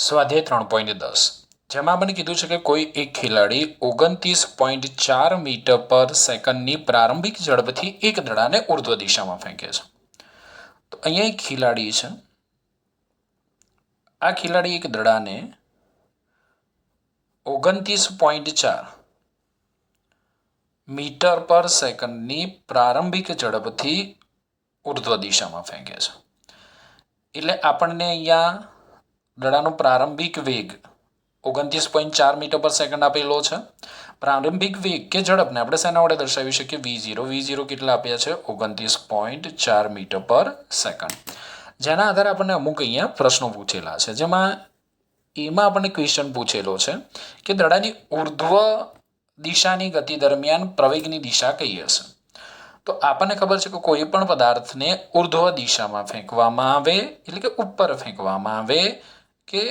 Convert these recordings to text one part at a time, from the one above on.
સ્વાધ્યાય 3.10 જેમાં આપણે કીધું છે કે કોઈ એક ખેલાડી 29.4 મીટર પર સેકન્ડની પ્રારંભિક ઝડપથી એક દડાને ઉર્ધ્વ દિશામાં ફેંકે છે. તો અહીંયા એક ખેલાડી છે. આ ખેલાડી એક દડાને 29.4 મીટર પર સેકન્ડની પ્રારંભિક ઝડપથી ઉર્ધ્વ દિશામાં ફેંકે છે. એટલે આપણને અહીંયા દડાનો પ્રારંભિક વેગ 29.4 મીટર પર સેકન્ડ આપેલો છે. પ્રારંભિક વેગ કે ઝડપને આપણે શેના વડે દર્શાવી શકીએ? v0 કેટલા આપ્યા છે? 29.4 મીટર પર સેકન્ડ. જેના આધારે આપણને અમુક અહીંયા પ્રશ્નો પૂછેલા છે. જેમાં એમાં આપણને ક્વેશ્ચન પૂછેલો છે કે દડાની ઉર્ધ્વ દિશાની ગતિ દરમિયાન પ્રવેગની દિશા કઈ હશે? તો આપણને ખબર છે કે કોઈ પણ પદાર્થને ઉર્ધ્વ દિશામાં ફેંકવામાં આવે એટલે કે ઉપર ફેંકવામાં આવે કે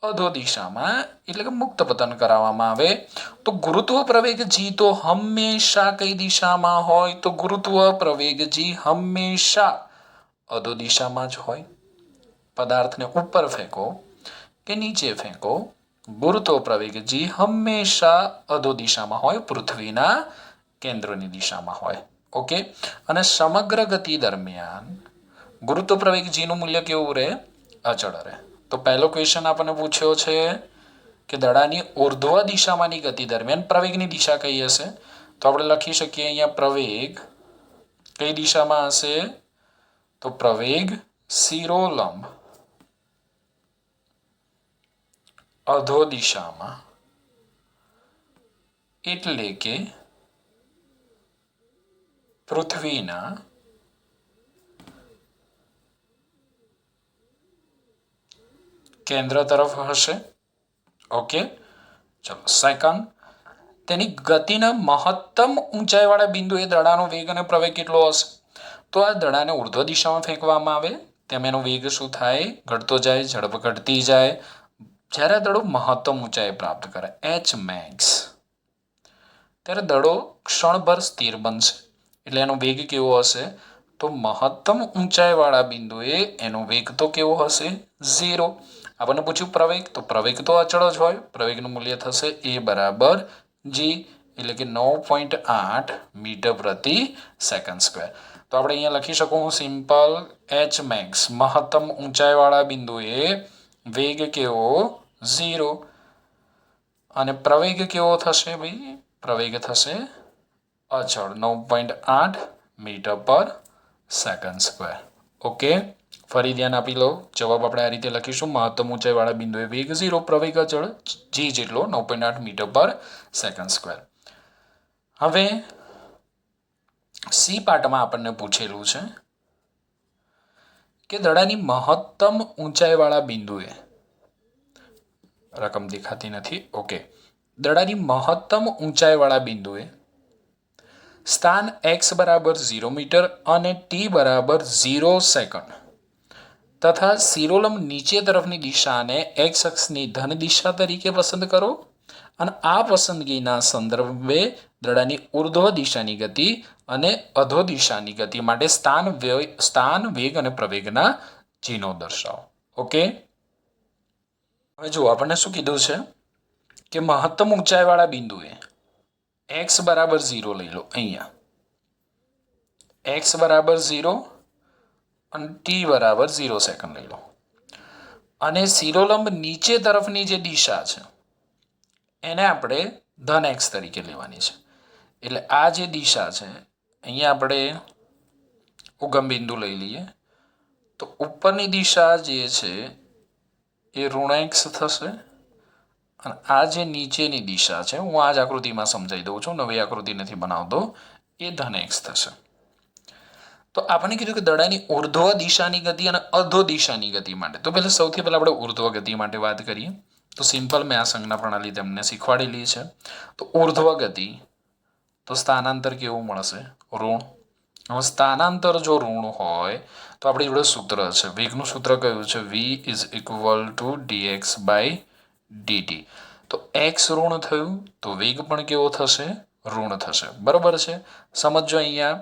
અધો દિશામાં એટલે કે મુક્ત પતન કરાવવામાં આવે તો ગુરુત્વ પ્રવેગ જી તો હંમેશા કઈ દિશામાં હોય? તો ગુરુત્વ પ્રવેગ જી હંમેશા અધો દિશામાં જ હોય. પદાર્થને ઉપર ફેંકો કે નીચે ફેંકો, ગુરુત્વ પ્રવેગ જી હંમેશા અધો દિશામાં હોય, પૃથ્વીના કેન્દ્રની દિશામાં હોય. ઓકે. અને સમગ્ર ગતિ દરમિયાન ગુરુત્વ પ્રવેગ જી નું મૂલ્ય કેવું રહે? અચળ રહે. તો પહેલો ક્વેશ્ચન આપણને પૂછ્યો છે કે દડાની ઉર્ધ્વ દિશામાંની ગતિ દરમિયાન પ્રવેગની દિશા કઈ હશે? તો આપણે લખી શકીએ અહીંયા પ્રવેગ કઈ દિશામાં હશે? તો પ્રવેગ શિરોલંબ અધો દિશામાં એટલે કે પૃથ્વીના કેન્દ્ર તરફ હશે. ઓકે. ચલો સેકન્ડ, તેની ગતિના મહત્તમ ઊંચાઈવાળા બિંદુએ દડાનો વેગ અને પ્રવેગ કેટલો હશે? તો આ દડાને ઉર્ધ્વ દિશામાં ફેંકવામાં આવે તેમ એનો વેગ શું થાય? ઘટતો જાય, ઝડપ ઘટતી જાય. જ્યારે દડો મહત્તમ ઊંચાઈ પ્રાપ્ત કરે એચ મેક્સ ત્યારે દડો ક્ષણભર સ્થિર બનશે. એટલે એનો વેગ કેવો હશે? તો મહત્તમ ઊંચાઈવાળા બિંદુએ એનો વેગ તો કેવો હશે? 0. આપણને પૂછ્યું પ્રવેગ, તો પ્રવેગ તો અચળ જ હોય. પ્રવેગનું મૂલ્ય થશે એ બરાબર જી એટલે કે 9.8 મીટર પ્રતિ સેકન્ડ સ્ક્વેર. તો આપણે અહીંયા લખી શકું હું સિમ્પલ એચ મેક્સ મહત્તમ ઊંચાઈવાળા બિંદુએ વેગ કેવો? 0. અને પ્રવેગ કેવો થશે ભાઈ? પ્રવેગ થશે અચળ 9.8 મીટર પર સેકન્ડ સ્ક્વેર. ઓકે. ફરી ધ્યાન આપી લો. જવાબ આપણે આ રીતે લખીશું. મહત્તમ ઊંચાઈવાળા બિંદુએ વેગ 0, પ્રવેગ અચળ જી જેટલો 9.8 મીટર પર સેકન્ડ સ્ક્વેર. હવે સી પાર્ટમાં આપણને પૂછેલું છે કે દડાની મહત્તમ ઊંચાઈવાળા બિંદુએ રકમ દેખાતી નથી. ઓકે. દડાની મહત્તમ ઊંચાઈવાળા બિંદુએ સ્થાન x બરાબર 0 મીટર અને t બરાબર 0 સેકન્ડ તથા શિરોલંબ નીચે તરફની દિશાને x અક્ષની ધન દિશા તરીકે પસંદ કરો અને આ પસંદગીના સંદર્ભે દડાની ઉર્ધ્વ દિશાની ગતિ અને અધો દિશાની ગતિ માટે સ્થાન વેગ અને પ્રવેગના ચિહ્નો દર્શાવો. ઓકે. હવે જુઓ આપણને શું કીધું છે કે મહત્તમ ઊંચાઈવાળા બિંદુએ x બરાબર 0 લઈ લો. અહીંયા x બરાબર 0 અને t બરાબર 0 સેકન્ડ લઈ લો. અને શિરોલંબ નીચે તરફની જે દિશા છે એને આપણે ધન x તરીકે લેવાની છે. એટલે આ જે દિશા છે અહીંયા આપણે ઉગમ બિંદુ લઈ લઈએ તો ઉપરની દિશા જે છે એ ઋણ x થશે અને આ જે નીચેની દિશા છે હું આ જ આકૃતિમાં સમજાવી દઉં છું, નવી આકૃતિ નથી બનાવતો, એ ધન x થશે. તો આપણને કીધું કે દડાની ઉર્ધ્વ દિશાની ગતિ અને અધો દિશાની ગતિ માટે તો સૌથી પહેલા આપણે ઉર્ધ્વ ગતિ માટે વાત કરીએ. તો સિમ્પલ મેં આ સંજ્ઞા પ્રણાલી તમને શીખવાડેલી છે. તો ઉર્ધ્વ ગતિ તો સ્થાનાંતર કેવું મળશે? ઋણ. હવે સ્થાનાંતર જો ઋણ હોય તો આપણી જોડે સૂત્ર છે. વેગનું સૂત્ર કયું છે? v is equal to dx by dt. તો x ઋણ થયું તો વેગ પણ કેવો થશે? ઋણ થશે. બરોબર છે. સમજો અહીંયા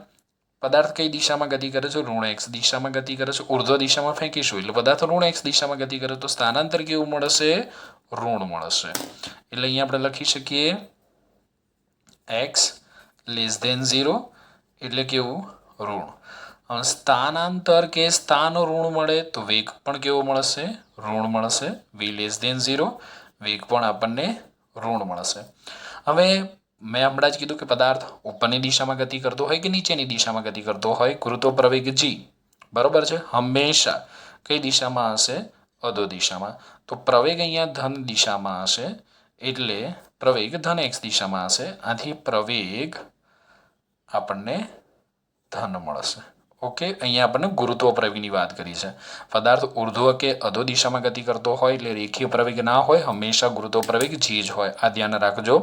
પદાર્થ કઈ દિશામાં ગતિ કરે છે? ઋણ એક્સ દિશામાં ગતિ કરે છે. ઉર્ધ્વ દિશામાં ફેંકીશું એટલે પદાર્થ ઋણ એક્સ દિશામાં ગતિ કરે તો સ્થાનાંતર કેવું મળશે? ઋણ મળશે. એટલે અહીંયા આપણે લખી શકીએ એક્સ લેસ ધેન 0 એટલે કેવું? ઋણ. સ્થાનાંતર કે સ્થાન ઋણ મળે તો વેગ પણ કેવો મળશે? ઋણ મળશે. વી લેસ ધેન 0 વેગ પણ આપણને ઋણ મળશે. હવે મેં હમણાં જ કીધું કે પદાર્થ ઉપરની દિશામાં ગતિ કરતો હોય કે નીચેની દિશામાં ગતિ કરતો હોય, ગુરુત્વ પ્રવેગ જી બરોબર છે, હંમેશા કઈ દિશામાં હશે? અધો દિશામાં. તો પ્રવેગ અહીંયા ધન દિશામાં હશે એટલે પ્રવેગ ધન એક્સ દિશામાં હશે. આથી પ્રવેગ આપણને ધન મળશે. ઓકે, અહીંયા આપણને ગુરુત્વ પ્રવેગની વાત કરી છે. પદાર્થ ઉર્ધ્વ કે અધો દિશામાં ગતિ કરતો હોય એટલે રેખીય પ્રવેગ ના હોય, હંમેશા ગુરુત્વ પ્રવેગ જી જ હોય. આ ધ્યાન રાખજો.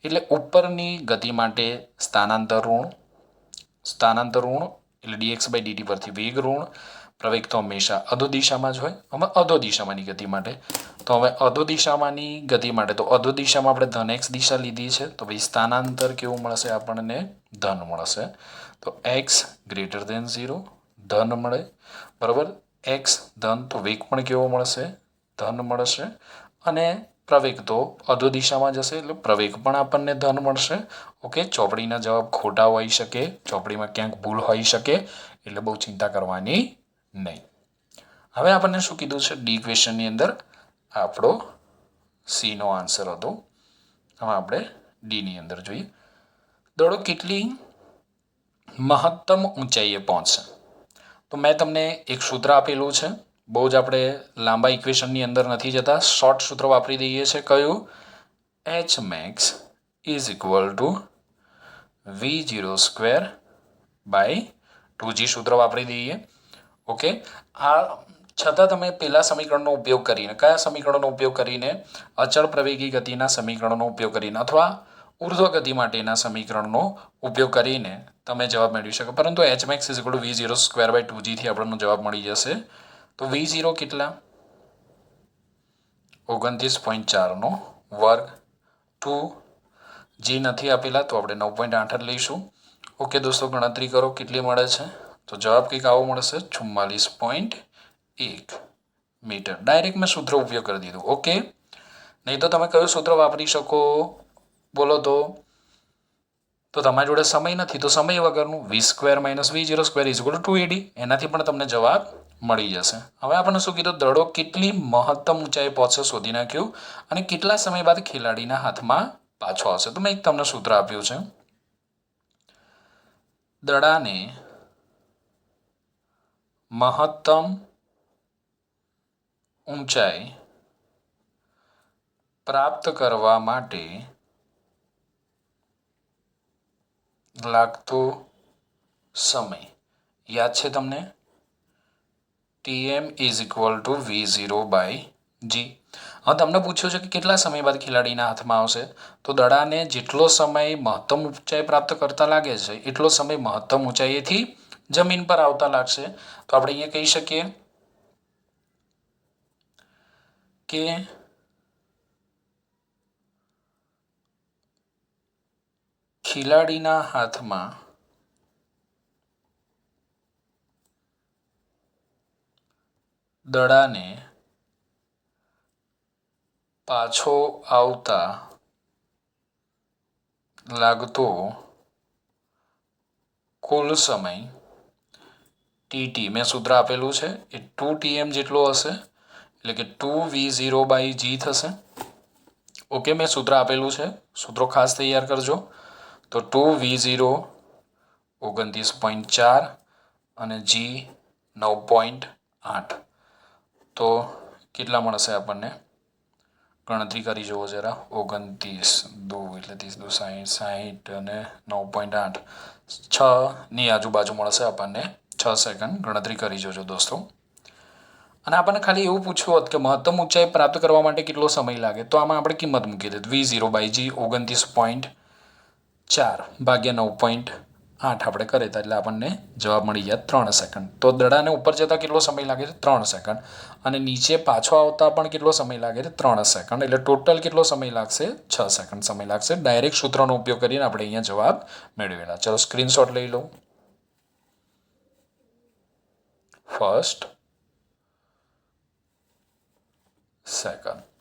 એટલે ઉપરની ગતિ માટે સ્થાનાંતર ઋણ એટલે dx બાય dt પરથી વેગ ઋણ. પ્રવેગ તો હંમેશા અધો દિશામાં જ હોય. હવે અધો દિશામાંની ગતિ માટે તો હવે અધો દિશામાંની ગતિ માટે તો અધો દિશામાં આપણે ધન એક્સ દિશા લીધી છે તો ભાઈ સ્થાનાંતર કેવું મળશે? આપણને ધન મળશે. તો એક્સ ગ્રેટર ધેન 0 ધન મળે બરાબર. એક્સ ધન તો વેગ પણ કેવો મળશે? ધન મળશે. અને પ્રવેગ તો અધો દિશામાં જશે એટલે પ્રવેગ પણ આપણને ધન મળશે. ઓકે, ચોપડીના જવાબ ખોટા હોઈ શકે, ચોપડીમાં ક્યાંક ભૂલ હોઈ શકે એટલે બહુ ચિંતા કરવાની નહીં. હવે આપણને શું કીધું છે? ડી ક્વેશ્ચનની અંદર આપણો સીનો આન્સર હતો. હવે આપણે ડીની અંદર જોઈએ. દડો કેટલી મહત્તમ ઊંચાઈએ પહોંચશે? તો મેં તમને એક સૂત્ર આપેલું છે. બહુ જ આપણે લાંબા ઇક્વેશનની અંદર નથી જતા, શોર્ટ સૂત્ર વાપરી દઈએ છીએ. કયું? H max is equal to v0² by 2g સૂત્ર વાપરી દઈએ. ઓકે, આ છતાં તમે પહેલા સમીકરણનો ઉપયોગ કરીને, કયા સમીકરણનો ઉપયોગ કરીને? અચળ પ્રવેગી ગતિના સમીકરણનો ઉપયોગ કરીને અથવા ઉર્ધ્વ ગતિ માટેના સમીકરણનો ઉપયોગ કરીને તમે જવાબ મેળવી શકો. પરંતુ H max is equal to v0² by 2g થી આપણને જવાબ મળી જશે. તો v0 કેટલા? 29.4 વર્ગ. 2g નથી આપેલા તો આપણે 9.8 લઈશું. ઓકે દોસ્તો, ગણતરી કરો કેટલી મળે છે? તો જવાબ કંઈક આવો મળશે 44.1 મીટર. ડાયરેક્ટ મેં સૂત્ર ઉપયોગ કરી દીધું. ઓકે, નહીં તો તમે કયું સૂત્ર વાપરી શકો? બોલો તો તમારી જોડે સમય નથી તો સમય વગરનું v² - v0² is equal two 2ad. એનાથી પણ તમને જવાબ મળી જશે. હવે આપણને શું કીધું? દડો કેટલી મહત્તમ ઊંચાઈ પહોંચે શોધી નાખ્યું અને કેટલા સમય બાદ ખેલાડીના હાથમાં પાછો આવશે. તો મેં એક તમને સૂત્ર આપ્યું છે. દડાને મહત્તમ ઊંચાઈ પ્રાપ્ત કરવા માટે લાગતો સમય યાદ છે તમને? Tm is equal two v0/g. હવે તમને પૂછ્યું છે કે કેટલા સમય બાદ ખેલાડીના હાથમાં આવશે. તો દડાને જેટલો સમય મહત્તમ ઊંચાઈ પ્રાપ્ત કરતા લાગે છે એટલો સમય મહત્તમ ઊંચાઈએથી જમીન પર આવતા લાગશે. તો આપણે અહીંયા કહી શકીએ કે ખેલાડીના હાથમાં દડાને પાછો આવતા લાગતો કુલ સમય tt, મેં સૂત્ર આપેલું છે એ 2tm જેટલો હશે એટલે કે 2v0/g થશે. ઓકે, મેં સૂત્ર આપેલું છે, સૂત્રો ખાસ તૈયાર કરજો. તો 2v0 29.4 અને g 9.8. તો કેટલા મળશે આપણને? ગણતરી કરી જુઓ જરા. 29 2 એટલે 30 2 60 60 અને 9.8 6ની આજુબાજુ મળશે આપણને. 6 સેકન્ડ ગણતરી કરી જોજો દોસ્તો. અને આપણને ખાલી એવું પૂછવું હોત કે મહત્તમ ઊંચાઈ પ્રાપ્ત કરવા માટે કેટલો સમય લાગે તો આમાં આપણે કિંમત મૂકી દઈએ. v0/g 29.4 ભાગ્યા 9.8 આપણે કરે એટલે આપણને જવાબ મળી જાય 3 સેકન્ડ. તો દડાને ઉપર જતાં કેટલો સમય લાગે છે? 3 સેકન્ડ. અને નીચે પાછો આવતા પણ કેટલો સમય લાગે છે? 3 સેકન્ડ. એટલે ટોટલ કેટલો સમય લાગશે? 6 સેકન્ડ સમય લાગશે. ડાયરેક્ટ સૂત્રનો ઉપયોગ કરીને આપણે અહીંયા જવાબ મેળવેલા. ચલો સ્ક્રીનશોટ લઈ લો. First second.